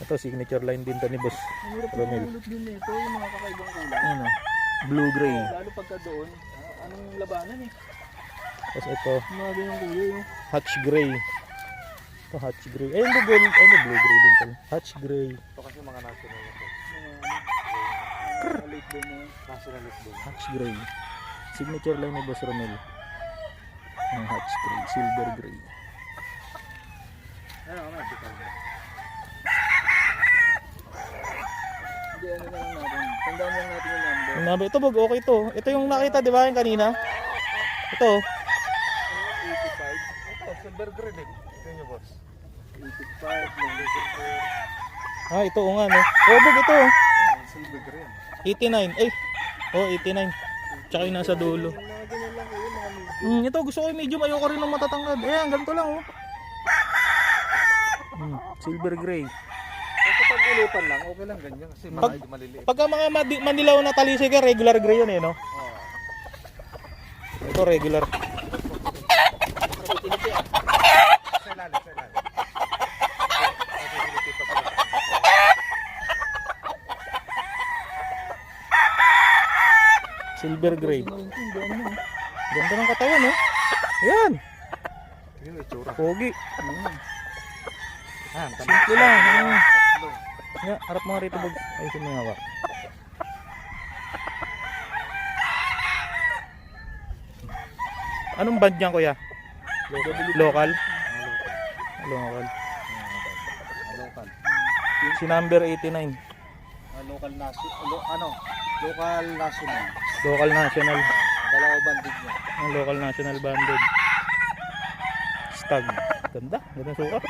Ito, signature line din to ni Boss Ang hirap Romel. ng din nito, yung mga kakaibang kulay. Ano? Blue-gray. Lalo pagka doon, anong labanan eh. Tapos ito, Yung mga ganyang kulay, oh. Hatch Gray. Ito, Hatch Gray. Ayun, blue-gray din pala. Hatch Gray. Ito kasi mga national na to. Mga late din na. National is doon. Hatch Gray. Signature line ni Boss Romel. Ang Hatch Gray. Silver Gray. Ano ako na, bitaw mo. Hindi, ano na lang natin. Tandaan lang natin yung number. Ang number, ito Bog, okay to. Ito yung nakita, di ba, yung kanina? Ito. 85. Ito, silver green eh. Ito nyo boss. 85. Ah, ito o nga, no? Oh, Bog, ito. Silver green. 89. Eh. Oh, 89. Tsaka yung nasa dulo. Yung mga ganyan lang yun, mga medium. Ito, gusto ko yung medium. Ayoko rin ng matatangkad. Ayan, ganito lang, oh. Silver Gray. Kasi pag ulipan lang, okay lang ganyan. Kasi Pag- medyo maliliit. Pagka mga Manilaw na talisay ka, regular gray yun, eh, no? Oh. Ito, regular. Sa ilalim, sa ilalim. Silver Gray. Ano rin ito, yung dami, oh. Ganda ng katawan, oh. Ayan. Yung itsura. Pogi. Ah, Simple lang. tatlo. Nga, harap mga rito, Bog. Ay, sumingawak. Anong band niyan, kuya? Local? Local. Local. Si number 89. Local national. Local national. Local national. Dalawa bandit niya. Ang local national banded. Stag. Ganda. Ganda sukat.